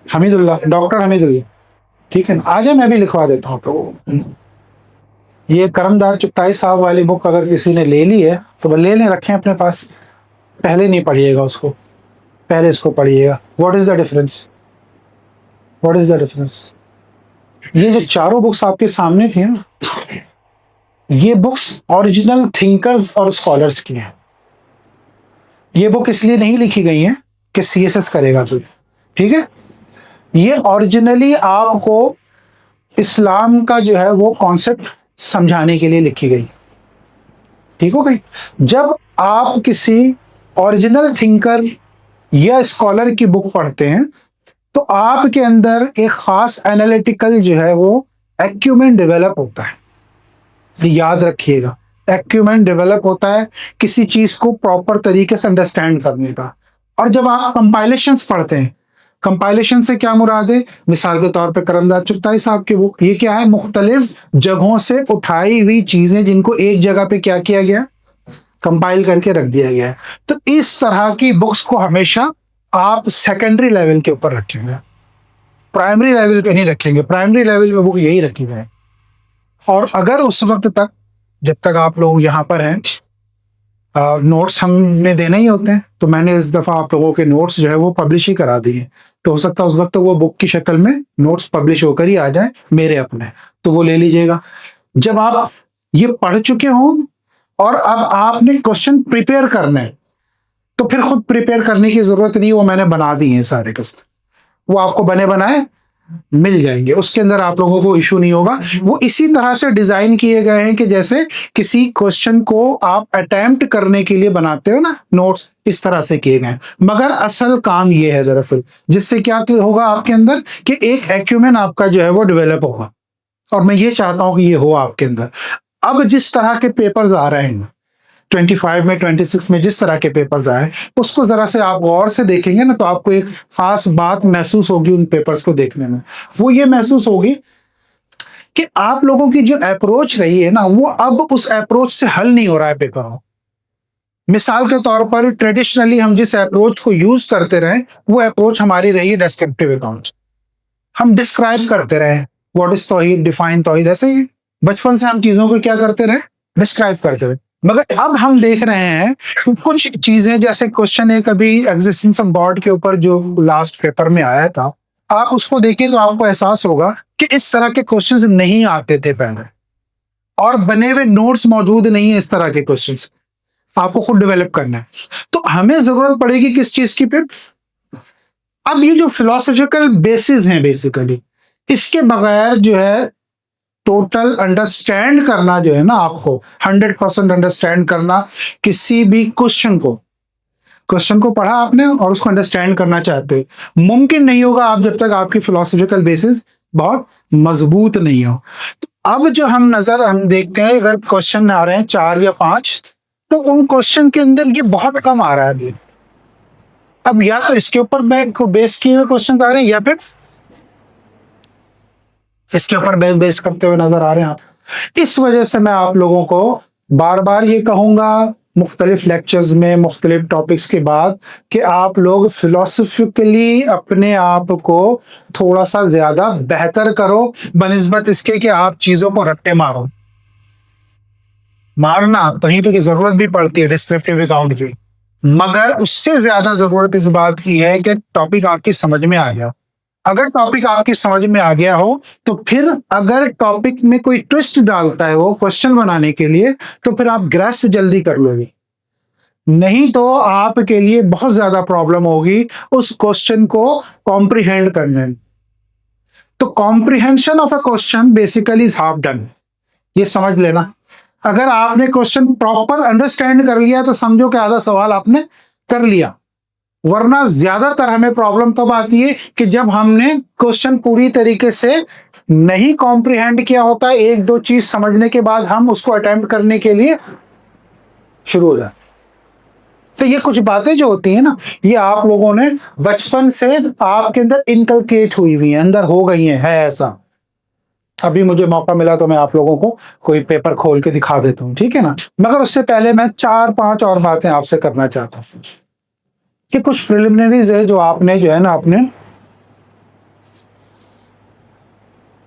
हमीदुल्लाह, डॉक्टर हमीदुल्लाह, ठीक है ना, आ जाए मैं भी लिखवा देता हूँ तो। ये करमदार चुगताई साहब वाली बुक अगर किसी ने ले ली है तो वो ले लें, रखें अपने पास, पहले नहीं पढ़िएगा उसको, पहले इसको पढ़िएगा। What is the difference, what is the difference. ये जो चारों बुक्स आपके सामने थी ना, ये बुक्स ओरिजिनल थिंकर्स और स्कॉलर्स की हैं। ये बुक इसलिए नहीं लिखी गई है कि सीएसएस करेगा तो, ठीक है। ये ओरिजिनली आपको इस्लाम का जो है वो कॉन्सेप्ट समझाने के लिए लिखी गई, ठीक हो गई। जब आप किसी ओरिजिनल थिंकर या स्कॉलर की बुक पढ़ते हैं तो आपके अंदर एक खास एनालिटिकल जो है वो एक्यूमेंट डेवलप होता है, याद रखिएगा, एक्यूमेंट डेवलप होता है किसी चीज को प्रॉपर तरीके से अंडरस्टैंड करने का। और जब आप कंपाइलेशंस पढ़ते हैं, कंपाइलेशन से क्या मुराद है, मिसाल के तौर पे करमदार चुगताई साहब की बुक, ये क्या है, मुख्तलिफ जगहों से उठाई हुई चीजें जिनको एक जगह पे क्या किया गया, कंपाइल करके रख दिया गया है। तो इस तरह की बुक्स को हमेशा आप सेकेंडरी लेवल के ऊपर रखेंगे, प्राइमरी लेवल पे नहीं रखेंगे। प्राइमरी लेवल पे बुक यही रखी है। और अगर उस वक्त तक, जब तक आप लोग यहाँ पर हैं, नोट्स हमने देने ही होते हैं, तो मैंने इस दफ़ा आप लोगों के नोट्स जो है वो पब्लिश ही करा दिए, तो हो सकता है उस वक्त वो बुक की शक्ल में नोट्स पब्लिश होकर ही आ जाए मेरे अपने, तो वो ले लीजिएगा। जब आप ये पढ़ चुके हों और अब आपने क्वेश्चन प्रिपेयर करना है, तो फिर खुद प्रिपेयर करने की जरूरत नहीं, वो मैंने बना दिए हैं सारे क्वेश्चन, वो आपको बने बनाए मिल जाएंगे, उसके अंदर आप लोगों को इशू नहीं होगा। वो इसी तरह से डिजाइन किए गए हैं कि जैसे किसी क्वेश्चन को आप अटेम्प्ट करने के लिए बनाते हो ना नोट्स, इस तरह से किए गए। मगर असल काम ये है दरअसल, जिससे क्या होगा आपके अंदर कि एक एक्यूमेन आपका जो है वो डेवलप होगा, और मैं ये चाहता हूं कि ये हो आपके अंदर। अब जिस तरह के पेपर्स आ रहे हैं 25 में, 26 में जिस तरह के पेपर्स आए, उसको जरा से आप गौर से देखेंगे ना तो आपको एक खास बात महसूस होगी उन पेपर्स को देखने में। वो ये महसूस होगी कि आप लोगों की जो अप्रोच रही है ना, वो अब उस अप्रोच से हल नहीं हो रहा है पेपर हो। मिसाल के तौर पर ट्रेडिशनली हम जिस अप्रोच को यूज करते रहे, वो अप्रोच हमारी रही है डिस्क्रिप्टिव अकाउंट। हम डिस्क्राइब करते रहे, व्हाट इज तौहीद, डिफाइन तौहीद, ऐसे ही बचपन से हम चीजों को क्या करते रहे, डिस्क्राइब करते रहे। मगर अब हम देख रहे हैं कुछ चीजें, जैसे क्वेश्चन एक अभी एग्जिस्टेंस ऑफ गॉड के ऊपर जो लास्ट पेपर में आया था, आप उसको देखिए तो आपको एहसास होगा कि इस तरह के क्वेश्चंस नहीं आते थे पहले, और बने हुए नोट्स मौजूद नहीं है इस तरह के क्वेश्चंस, आपको खुद डेवलप करना है। तो हमें जरूरत पड़ेगी किस चीज की पे, अब ये जो फिलोसफिकल बेसिस हैं बेसिकली, इसके बगैर जो है टोटल अंडरस्टैंड करना जो है ना, आपको 100% अंडरस्टैंड करना किसी भी क्वेश्चन को पढ़ा आपने और उसको अंडरस्टैंड करना चाहते हो, मुमकिन नहीं होगा आप जब तक आपकी फिलोसफिकल बेसिस बहुत मजबूत नहीं हो। तो अब जो हम देखते हैं, अगर क्वेश्चन आ रहे हैं 4 या 5, तो उन क्वेश्चन के अंदर ये बहुत कम आ रहा है अभी। अब या तो इसके ऊपर बेस किए हुए क्वेश्चन आ रहे हैं, या फिर इसके ऊपर बेस करते हुए नजर आ रहे हैं आप। इस वजह से मैं आप लोगों को बार बार ये कहूंगा मुख्तलिफ लेक्चर्स में मुख्तलिफ टॉपिक्स के बाद कि आप लोग फिलोसफिकली अपने आप को थोड़ा सा ज्यादा बेहतर करो बनिस्बत इसके कि आप चीजों को रट्टे मारो। मारना कहीं पे की जरूरत भी पड़ती है डिस्क्रिप्टिव अकाउंट की, मगर उससे ज्यादा जरूरत इस बात की है कि टॉपिक आपकी समझ में आ गया। अगर टॉपिक आपकी समझ में आ गया हो तो फिर अगर टॉपिक में कोई ट्विस्ट डालता है वो क्वेश्चन बनाने के लिए, तो फिर आप ग्रास्प जल्दी कर लोगे। नहीं तो आपके लिए बहुत ज्यादा प्रॉब्लम होगी उस क्वेश्चन को कॉम्प्रिहेंड करने में। तो comprehension of a question basically is half done, ये समझ लेना। अगर आपने क्वेश्चन प्रॉपर अंडरस्टैंड कर लिया तो समझो कि आधा सवाल आपने कर लिया। वरना ज्यादातर हमें प्रॉब्लम तब आती है कि जब हमने क्वेश्चन पूरी तरीके से नहीं कॉम्प्रिहेंड किया होता है, एक दो चीज समझने के बाद हम उसको अटेम्प्ट करने के लिए शुरू हो जाते। तो ये कुछ बातें जो होती है ना, ये आप लोगों ने बचपन से आपके अंदर इनकलकेट हुई हुई है, अंदर हो गई है ऐसा। अभी मुझे मौका मिला तो मैं आप लोगों को कोई पेपर खोल के दिखा देता हूँ, ठीक है ना। मगर उससे पहले मैं 4-5 और बातें आपसे करना चाहता हूँ कि कुछ प्रिलिमिनरीज है जो आपने जो है ना अपने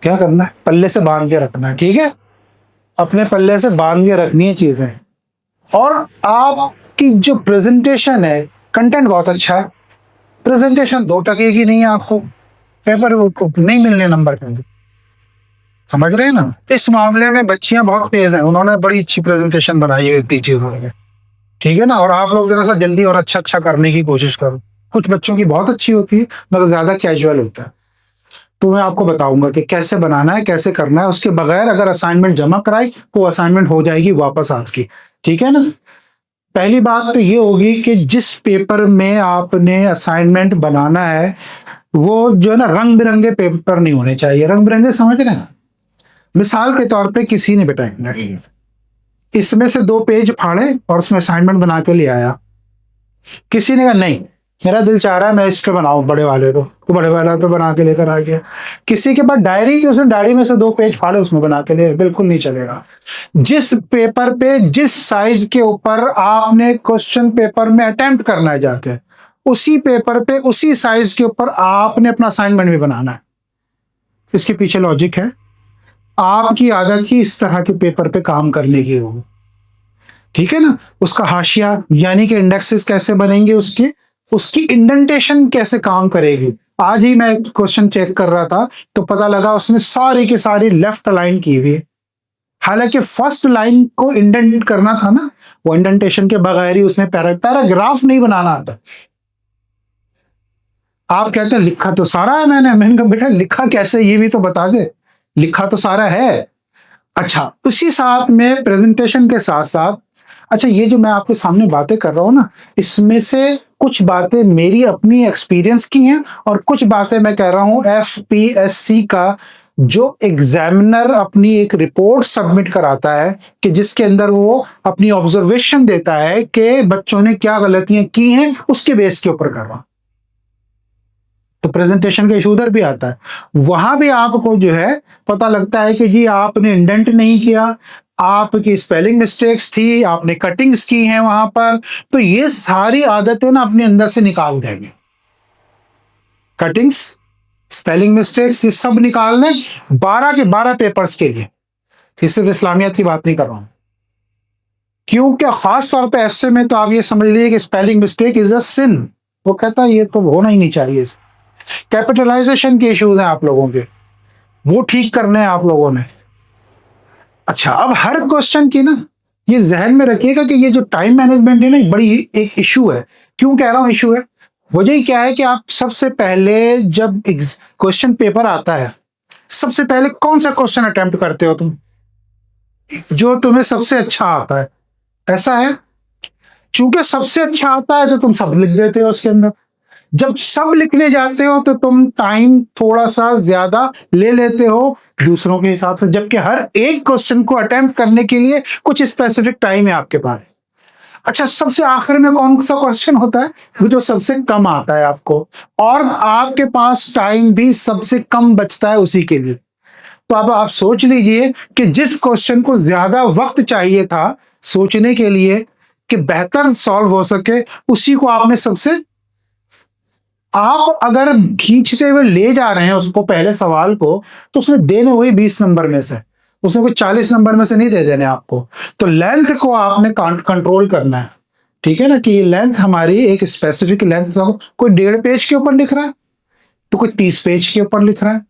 क्या करना है, पल्ले से बांध के रखना है, ठीक है। अपने पल्ले से बांध के रखनी है चीजें। और आपकी जो प्रेजेंटेशन है, कंटेंट बहुत अच्छा है, प्रेजेंटेशन 2 टके की नहीं है, आपको पेपर को नहीं मिलने नंबर के। समझ रहे हैं ना। इस मामले में बच्चियां बहुत तेज हैं, उन्होंने बड़ी अच्छी प्रेजेंटेशन बनाई है इतनी चीजों में, ठीक है ना। और आप लोग जरा सा जल्दी और अच्छा करने की कोशिश करो। कुछ बच्चों की बहुत अच्छी होती है मगर ज्यादा कैजुअल होता है। तो मैं आपको बताऊंगा कि कैसे बनाना है, कैसे करना है। उसके बगैर अगर असाइनमेंट जमा कराई तो असाइनमेंट हो जाएगी वापस आपकी, ठीक है ना। पहली बात तो ये होगी कि जिस पेपर में आपने असाइनमेंट बनाना है वो जो है ना रंग बिरंगे पेपर नहीं होने चाहिए। रंग बिरंगे समझ रहे हैं। मिसाल के तौर पे किसी ने बेटा इसमें से 2 पेज फाड़े और उसमें असाइनमेंट बना के ले आया। किसी ने कहा नहीं मेरा दिल चाह रहा है मैं इस पे बनाऊं बड़े वाले को, तो बड़े वाले पे बना के लेकर आ गया। किसी के पास डायरी थी, उसने डायरी में से 2 पेज फाड़े उसमें बना के ले, बिल्कुल नहीं चलेगा। जिस पेपर पे जिस साइज के ऊपर आपने क्वेश्चन पेपर में अटेम्प्ट करना है जाके, उसी पेपर पे उसी साइज के ऊपर आपने अपना असाइनमेंट भी बनाना है। इसके पीछे लॉजिक है, आपकी आदत ही इस तरह के पेपर पे काम करने की होगी, ठीक है ना। उसका हाशिया यानी कि इंडेक्सेस कैसे बनेंगे, उसकी इंडेंटेशन कैसे काम करेगी। आज ही मैं क्वेश्चन चेक कर रहा था तो पता लगा उसने सारी की सारी लेफ्ट लाइन की हुई, हालांकि फर्स्ट लाइन को इंडेंट करना था ना, वो इंडेंटेशन के बगैर ही उसने पैराग्राफ नहीं बनाना आता। आप कहते हैं लिखा तो सारा है मैंने कहा बेटा लिखा कैसे ये भी तो बता दे। लिखा तो सारा है। अच्छा उसी साथ में प्रेजेंटेशन के साथ साथ, अच्छा ये जो मैं आपके सामने बातें कर रहा हूं ना, इसमें से कुछ बातें मेरी अपनी एक्सपीरियंस की हैं और कुछ बातें मैं कह रहा हूं FPSC का जो एग्जामिनर अपनी एक रिपोर्ट सबमिट कराता है कि जिसके अंदर वो अपनी ऑब्जर्वेशन देता है कि बच्चों ने क्या गलतियां की हैं, उसके बेस के ऊपर कर रहा हूं। तो प्रेजेंटेशन का इशू उधर भी आता है। वहां भी आपको जो है पता लगता है कि जी आपने इंडेंट नहीं किया, आपकी स्पेलिंग मिस्टेक्स थी, आपने कटिंग्स की हैं वहां पर। तो ये सारी आदतें ना अपने अंदर से निकाल देंगे। कटिंग्स, स्पेलिंग मिस्टेक्स, ये सब निकालने 12 के 12 पेपर्स के लिए। सिर्फ इस्लामियत की बात नहीं कर रहा हूं, क्योंकि खास तौर पे ऐसे में तो आप ये समझ लीजिए कि स्पेलिंग मिस्टेक इज अ सिन। वो कहता है ये तो होना ही नहीं चाहिए। कैपिटलाइजेशन के इश्यूज हैं आप लोगों के, वो ठीक करने हैं आप लोगों ने। अच्छा अब हर क्वेश्चन की ना ये जहन में रखिएगा कि ये जो टाइम मैनेजमेंट है ना बड़ी एक इशू है। क्यों कह रहा हूं इशू है, वजह क्या है कि आप सबसे पहले जब क्वेश्चन पेपर आता है, सबसे पहले कौन सा क्वेश्चन अटेम्प्ट करते हो तुम, जो तुम्हें सबसे अच्छा आता है। ऐसा है, चूंकि सबसे अच्छा आता है तो तुम सब लिख देते हो उसके अंदर। जब सब लिखने जाते हो तो तुम टाइम थोड़ा सा ज्यादा ले लेते हो दूसरों के हिसाब से, जबकि हर एक क्वेश्चन को अटेम्प्ट करने के लिए कुछ स्पेसिफिक टाइम है आपके पास। अच्छा सबसे आखिर में कौन सा क्वेश्चन होता है, वो जो सबसे कम आता है आपको, और आपके पास टाइम भी सबसे कम बचता है उसी के लिए। तो अब आप सोच लीजिए कि जिस क्वेश्चन को ज्यादा वक्त चाहिए था सोचने के लिए कि बेहतर सॉल्व हो सके, उसी को आपने सबसे, आप अगर खींचते हुए ले जा रहे हैं उसको पहले सवाल को, तो उसने देने वही 20 नंबर में से, उसने कोई 40 नंबर में से नहीं दे देने आपको। तो लेंथ को आपने कंट्रोल करना है, ठीक है ना, कि ये लेंथ हमारी एक स्पेसिफिक लेंथ, कोई 1.5 पेज के ऊपर लिख रहा है तो कोई 30 पेज के ऊपर लिख रहा है,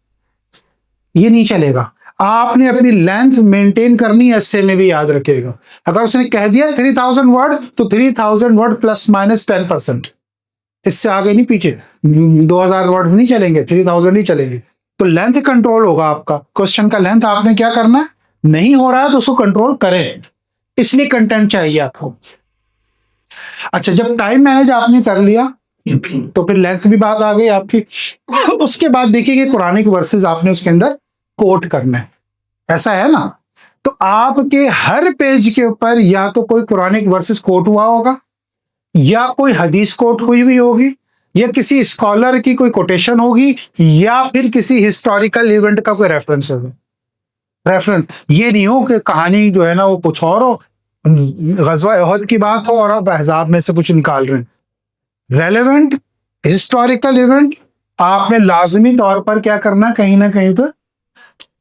ये नहीं चलेगा। आपने अपनी लेंथ मेंटेन करनी है, ऐसे में भी याद रखिएगा। अगर उसने कह दिया 3000 वर्ड तो 3000 वर्ड प्लस माइनस 10%, इससे आगे नहीं पीछे। 2000 वर्ड नहीं चलेंगे, 3000 ही चलेंगे। तो लेंथ कंट्रोल होगा आपका, क्वेश्चन का लेंथ आपने क्या करना है, नहीं हो रहा है तो उसको कंट्रोल करें, इसलिए कंटेंट चाहिए आपको। अच्छा, जब टाइम मैनेज आपने कर लिया तो फिर लेंथ भी बात आ गई आपकी। उसके बाद देखिए कि कुरानिक वर्सेस आपने उसके अंदर कोट करना है, ऐसा है ना। तो आपके हर पेज के ऊपर या तो कोई कुरानिक वर्सेस कोट हुआ होगा, या कोई हदीस कोट हुई हुई होगी, या किसी स्कॉलर की कोई कोटेशन होगी, या फिर किसी हिस्टोरिकल इवेंट का कोई रेफरेंस होगा। रेफरेंस ये नहीं हो कि कहानी जो है ना वो कुछ और हो, गज़वा उहद की बात हो और आप अहज़ाब में से कुछ निकाल रहे हैं। रेलेवेंट हिस्टोरिकल इवेंट आपने लाजमी तौर पर क्या करना, कहीं ना कहीं पर।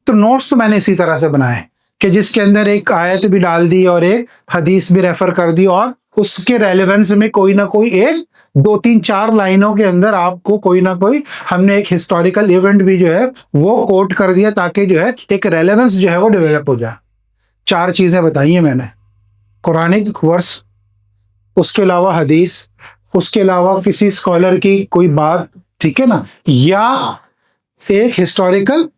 तो नोट्स तो मैंने इसी तरह से बनाए कि जिसके अंदर एक आयत भी डाल दी और एक हदीस भी रेफर कर दी, और उसके रेलेवेंस में कोई ना कोई एक 2-3-4 लाइनों के अंदर आपको कोई ना कोई हमने एक हिस्टोरिकल इवेंट भी जो है वो कोट कर दिया, ताकि जो है एक रेलेवेंस जो है वो डेवलप हो जाए। 4 चीजें बताई हैं मैंने, कुरानिक वर्स, उसके अलावा हदीस, उसके अलावा किसी स्कॉलर की कोई बात, ठीक है ना, या एक हिस्टोरिकल।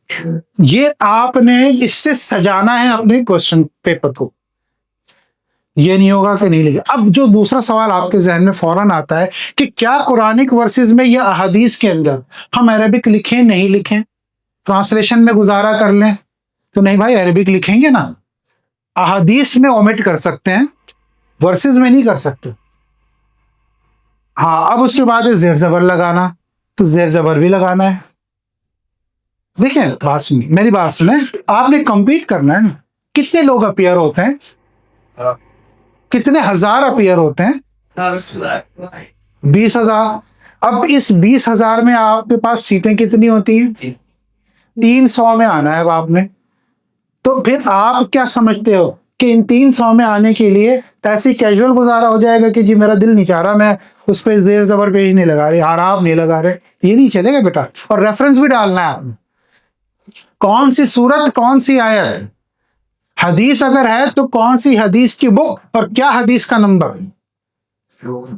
ये आपने इससे सजाना है अपने क्वेश्चन पेपर को, ये नहीं होगा कि नहीं लिखे। अब जो दूसरा सवाल आपके जहन में फौरन आता है कि क्या कुरानिक वर्सेस में या अहादीस के अंदर हम अरबिक लिखें नहीं लिखें, ट्रांसलेशन में गुजारा कर लें? तो नहीं भाई, अरबिक लिखेंगे ना, अहादीस में ओमिट कर सकते हैं, वर्सेस में नहीं कर सकते। हाँ, अब उसके बाद जेर जबर लगाना, तो जेर जबर भी लगाना है। देखिए बात सुनिए, मेरी बात सुने, आपने कंपीट करना है ना। कितने लोग अपीयर होते हैं, कितने हजार अपीयर होते हैं? 20,000। अब इस 20,000 में आपके पास सीटें कितनी होती हैं? 300 में आना है अब आपने। तो फिर आप क्या समझते हो कि इन 300 में आने के लिए ऐसे कैजुअल गुजारा हो जाएगा कि जी मेरा दिल नहीं चाह रहा, मैं उस पर देर जबर पेज नहीं लगा रहे, आराम नहीं लगा रहे, ये नहीं चलेगा बेटा। और रेफरेंस भी डालना है, कौन सी सूरत, कौन सी आयत, हदीस अगर है तो कौन सी हदीस की बुक और क्या हदीस का नंबर।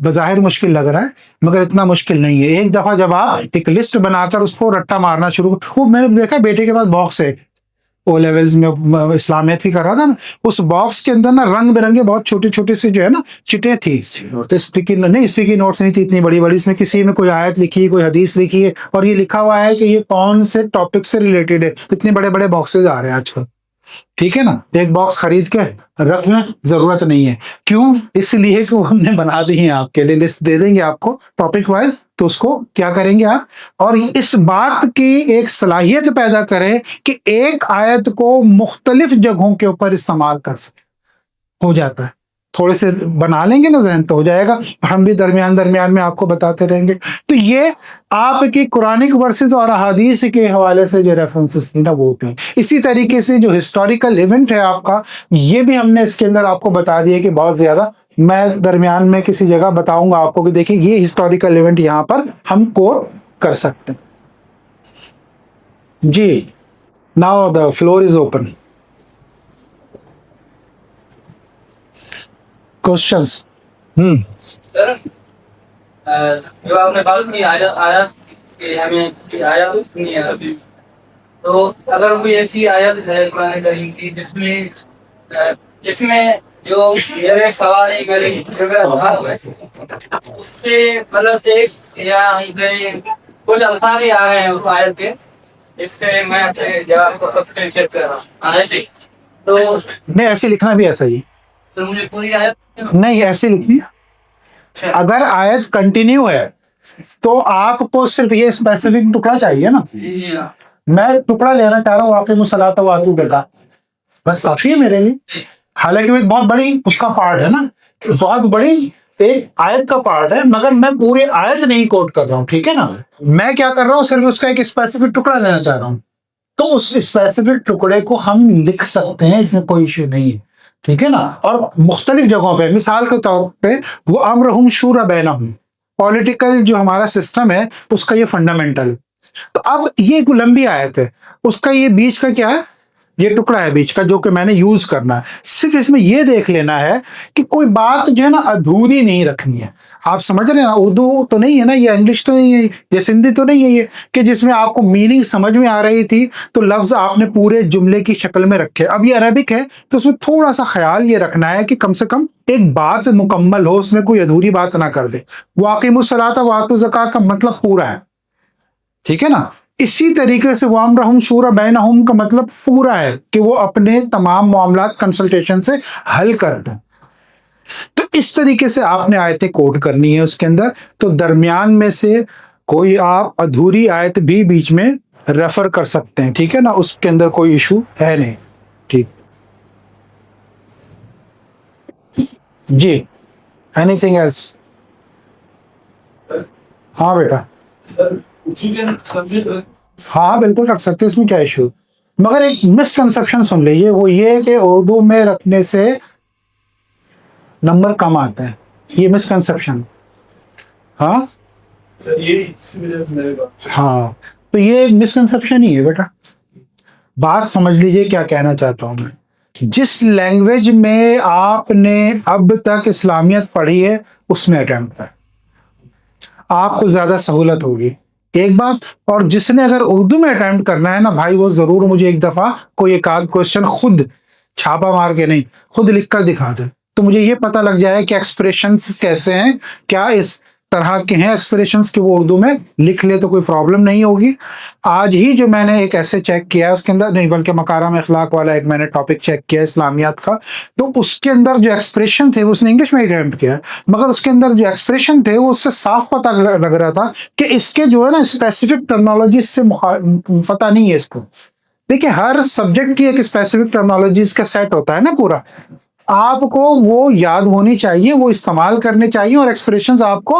बज़ाहिर मुश्किल लग रहा है मगर इतना मुश्किल नहीं है। एक दफा जब आप एक लिस्ट बनाकर उसको रट्टा मारना शुरू, वो मैंने देखा बेटे के पास बॉक्स है, ओ लेवल्स में इस्लामियत की कर रहा था ना, उस बॉक्स के अंदर ना रंग बिरंगे बहुत छोटे छोटे से जो है ना चिटें थी। तो स्टिकी नहीं, स्टिकी नोट्स नहीं थी इतनी बड़ी बड़ी, इसमें किसी में कोई आयत लिखी है, कोई हदीस लिखी है, और ये लिखा हुआ है कि ये कौन से टॉपिक से रिलेटेड है। इतने बड़े बड़े बॉक्सेज आ रहे हैं आजकल, ठीक है ना। एक बॉक्स खरीद के रख लें, जरूरत नहीं है। क्यों? इसलिए कि वो हमने बना दी है आपके लिए, लिस्ट दे देंगे आपको टॉपिक वाइज, तो उसको क्या करेंगे आप, और इस बात की एक सलाहियत पैदा करें कि एक आयत को मुख्तलिफ जगहों के ऊपर इस्तेमाल कर सके। हो जाता है, थोड़े से बना लेंगे ना जहन तो हो जाएगा, हम भी दरमियान दरमियान में आपको बताते रहेंगे। तो ये आपकी कुरानिक वर्सेस और अहादीस के हवाले से जो रेफरेंसेस थी ना वो थे। इसी तरीके से जो हिस्टोरिकल इवेंट है आपका, ये भी हमने इसके अंदर आपको बता दिया कि बहुत ज्यादा, मैं दरमियान में किसी जगह बताऊंगा आपको कि देखिए ये हिस्टोरिकल इवेंट यहाँ पर हम कोट कर सकते हैं जी। Now the floor is open, questions. Sir, जो आपने बात की आया आया कि हमें आया नहीं है अभी, तो अगर कोई ऐसी आयत है कुरान करीम की जिसमें जिसमें जो मेरे सवाल है, मेरे जवाब है, उससे मतलब एक या कुछ अल्फाज ही आ रहे हैं उस आयत के, जिससे मैं अपने जवाब को सब्सटेंशिएट कर रहा हूँ, तो नहीं ऐसे लिखना भी ऐसा ही, तो मुझे पूरी आयत नहीं ऐसे लिखनी है। अगर आयत कंटिन्यू है तो आपको सिर्फ ये स्पेसिफिक टुकड़ा चाहिए ना, मैं टुकड़ा लेना चाह रहा हूँ, वाकई मुसलात वातू बेटा, बस काफी है मेरे लिए। हालांकि वो एक बहुत बड़ी उसका पार्ट है ना, बहुत बड़ी एक आयत का पार्ट है, मगर मैं पूरी आयत नहीं कोट कर रहा हूँ, ठीक है ना। मैं क्या कर रहा हूँ, सिर्फ उसका एक स्पेसिफिक टुकड़ा लेना चाह रहा हूँ, तो उस स्पेसिफिक टुकड़े को हम लिख सकते हैं, इसमें कोई इश्यू नहीं है, ठीक है ना। और मुख्तलिफ जगहों पे, मिसाल के तौर पे वो अम्रहुम शूरा बैनहुम, पॉलिटिकल जो हमारा सिस्टम है उसका ये फंडामेंटल। तो अब ये एक लंबी आयत है, उसका ये बीच का क्या है, ये टुकड़ा है बीच का जो कि मैंने यूज करना है। सिर्फ इसमें ये देख लेना है कि कोई बात जो है ना अधूरी नहीं रखनी है। आप समझ रहे हैं ना, उर्दू तो नहीं है ना, ये इंग्लिश तो नहीं है, ये सिंधी तो नहीं है ये, कि जिसमें आपको मीनिंग समझ में आ रही थी तो लफ्ज आपने पूरे जुमले की शक्ल में रखे। अब ये अरबिक है तो उसमें थोड़ा सा ख्याल ये रखना है कि कम से कम एक बात मुकम्मल हो, उसमें कोई अधूरी बात ना कर दे। वाक़िमुस्सलात वातु ज़कात का मतलब पूरा है, ठीक है ना। इसी तरीके से वाम रहम शूरा बैनहुम का मतलब पूरा है कि वो अपने तमाम मामलात कंसल्टेशन से हल कर दें। तो इस तरीके से आपने आयतें कोड करनी है उसके अंदर। तो दरमियान में से कोई आप अधूरी आयत भी बीच में रेफर कर सकते हैं, ठीक है ना, उसके अंदर कोई इशू है नहीं। ठीक जी, एनीथिंग एल्स? हाँ बेटा, सर उसी के सब्जेक्ट हाँ बिल्कुल रख सकते हैं, इसमें क्या इशू। मगर एक मिसकंसेप्शन सुन लीजिए, वो ये कि उर्दू में रखने से नंबर कम आते हैं, ये मिसकंसेप्शन। हाँ सर ये इसी वजह से मेरे बात। हाँ, तो ये मिसकंसेप्शन ही है बेटा। बात समझ लीजिए क्या कहना चाहता हूं मैं। जिस लैंग्वेज में आपने अब तक इस्लामियत पढ़ी है उसमें अटेम्प्ट है, आपको ज्यादा सहूलत होगी, एक बात। और जिसने अगर उर्दू में अटेम्प्ट करना है ना भाई, वो जरूर मुझे एक दफा कोई एक आध क्वेश्चन खुद छापा मार के नहीं, खुद लिख कर दिखा दे, तो मुझे ये पता लग जाए कि एक्सप्रेशंस कैसे हैं, क्या इस तरह के हैं एक्सप्रेशंस कि वो उर्दू में लिख ले तो कोई प्रॉब्लम नहीं होगी। आज ही जो मैंने एक ऐसे चेक किया है, उसके अंदर नहीं बल्कि मकाराम अखलाक वाला एक मैंने टॉपिक चेक किया इस्लामियात का, तो उसके अंदर जो एक्सप्रेशन थे वो उसने इंग्लिश में अटेम्प्ट किया, मगर उसके अंदर जो एक्सप्रेशन थे वो उससे साफ पता लग रहा था कि इसके जो है ना स्पेसिफिक टर्मिनोलॉजी से पता नहीं है इसको। देखिए हर सब्जेक्ट की एक स्पेसिफिक टर्मिनोलॉजीज का सेट होता है ना पूरा, आपको वो याद होनी चाहिए, वो इस्तेमाल करने चाहिए, और एक्सप्रेशंस आपको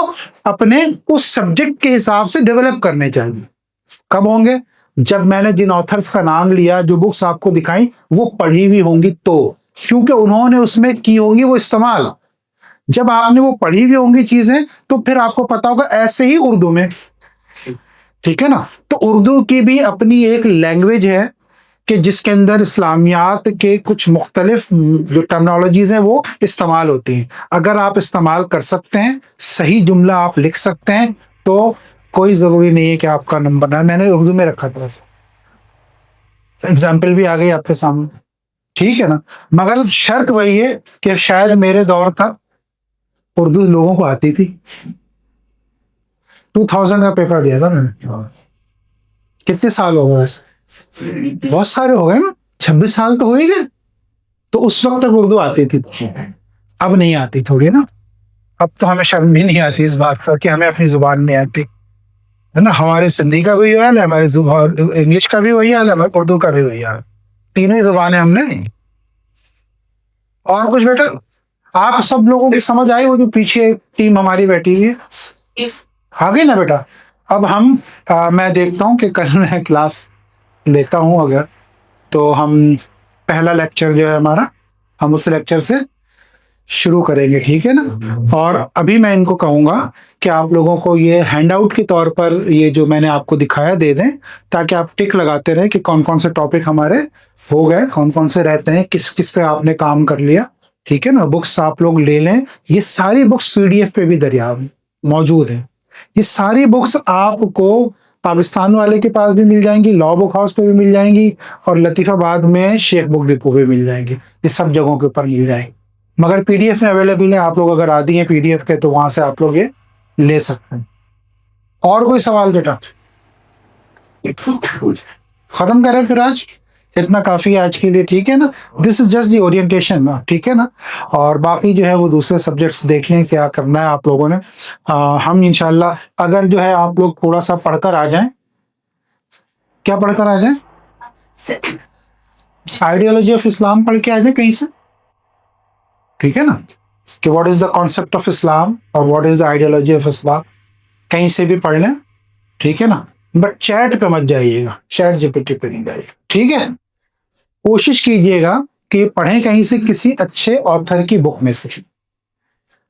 अपने उस सब्जेक्ट के हिसाब से डेवलप करने चाहिए। कब होंगे? जब मैंने जिन ऑथर्स का नाम लिया, जो बुक्स आपको दिखाई, वो पढ़ी हुई होंगी तो, क्योंकि उन्होंने उसमें की होंगी वो इस्तेमाल। जब आपने वो पढ़ी हुई होंगी चीजें तो फिर आपको पता होगा। ऐसे ही उर्दू में, ठीक है ना, तो उर्दू की भी अपनी एक लैंग्वेज है कि जिसके अंदर इस्लामियात के कुछ मुख्तलिफ जो टर्मिनोलॉजीज हैं वो इस्तेमाल होती हैं। अगर आप इस्तेमाल कर सकते हैं, सही जुमला आप लिख सकते हैं, तो कोई ज़रूरी नहीं है कि आपका नंबर ना। मैंने उर्दू में रखा था, एग्जाम्पल भी आ गई आपके सामने, ठीक है ना। मगर शर्त वही है कि शायद मेरे दौर तक उर्दू लोगों को आती थी। 2000 का पेपर दिया था मैंने, कितने साल हो गए वैसे? बहुत सारे हो गए ना, 26 साल तो हो ही गए। तो उस वक्त तक उर्दू आती थी, अब नहीं आती थोड़ी ना। अब तो हमें शर्म भी नहीं आती इस बात पर कि हमें अपनी जुबान नहीं आती, है ना। हमारे सिंधी का भी हाल है, हमारे इंग्लिश का भी वही हाल है, हमारे उर्दू का भी वही हाल, तीनों ही जुबानें हमने। और कुछ बेटा, आप सब लोगों की समझ आई? वो जो पीछे टीम हमारी बैठी हुई है आ गई ना बेटा। अब हम मैं देखता हूँ कि कल मैं क्लास लेता हूँ अगर, तो हम पहला लेक्चर जो है हमारा, हम उस लेक्चर से शुरू करेंगे, ठीक है ना। और अभी मैं इनको कहूँगा कि आप लोगों को ये हैंडआउट के तौर पर ये जो मैंने आपको दिखाया दे दें, ताकि आप टिक लगाते रहे कि कौन कौन से टॉपिक हमारे हो गए, कौन कौन से रहते हैं, किस किस पे आपने काम कर लिया, ठीक है ना। बुक्स आप लोग ले लें, ये सारी बुक्स पीडीएफ पे भी दरियाव मौजूद है। ये सारी बुक्स आपको पाकिस्तान वाले के पास भी मिल जाएंगी, लॉ बुक हाउस पे भी मिल जाएंगी, और लतीफ़ाबाद में शेख बुक डिपो पे मिल जाएंगी, ये सब जगहों के ऊपर मिल जाएंगी। मगर पीडीएफ में अवेलेबल है, आप लोग अगर आदि हैं पीडीएफ के तो वहां से आप लोग ये ले सकते हैं। और कोई सवाल बेटा? खत्म करें फिर आज, इतना काफी है आज के लिए, ठीक है ना। This is just the orientation ना, ठीक है ना। और बाकी जो है वो दूसरे सब्जेक्ट्स देख लें क्या करना है आप लोगों ने। हम इंशाल्लाह अगर जो है आप लोग थोड़ा सा पढ़कर आ जाएं क्या पढ़कर आ जाए? आइडियोलॉजी ऑफ इस्लाम पढ़ के आ जाए कहीं से, ठीक है ना, कि what is the concept of Islam और what is the ideology of Islam, कहीं से भी पढ़ लें, ठीक है ना। बट चैट पे मत जाइएगा, चैट जीपीटी पे नहीं जाइएगा, ठीक है। कोशिश कीजिएगा कि पढ़ें कहीं से, किसी अच्छे ऑथर की बुक में से,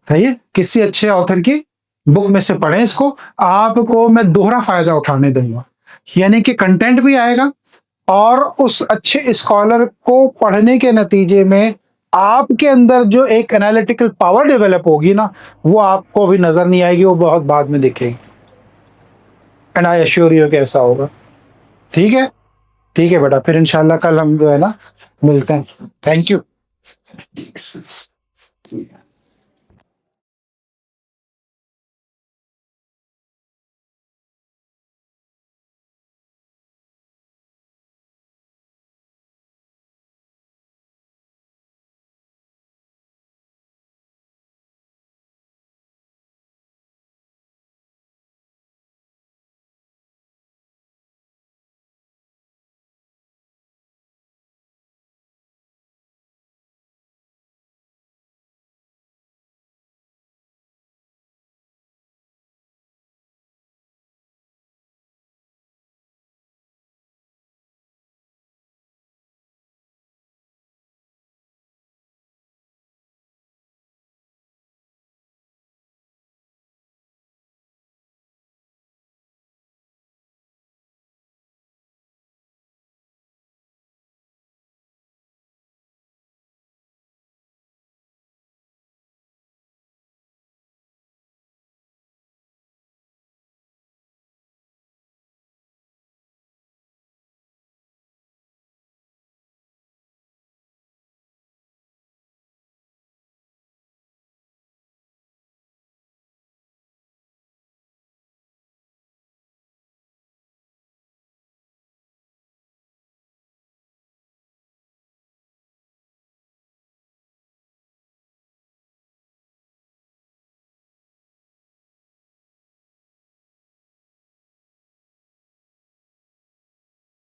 है ये, किसी अच्छे ऑथर की बुक में से पढ़ें इसको। आपको मैं दोहरा फायदा उठाने दूंगा, यानी कि कंटेंट भी आएगा और उस अच्छे स्कॉलर को पढ़ने के नतीजे में आपके अंदर जो एक एनालिटिकल पावर डेवलप होगी ना, वो आपको भी नजर नहीं आएगी, वो बहुत बाद में दिखेगी। एंड आई एश्योर यू कि ऐसा होगा, ठीक है। ठीक है बेटा, फिर इंशाल्लाह कल हम जो है ना मिलते हैं। Thank you.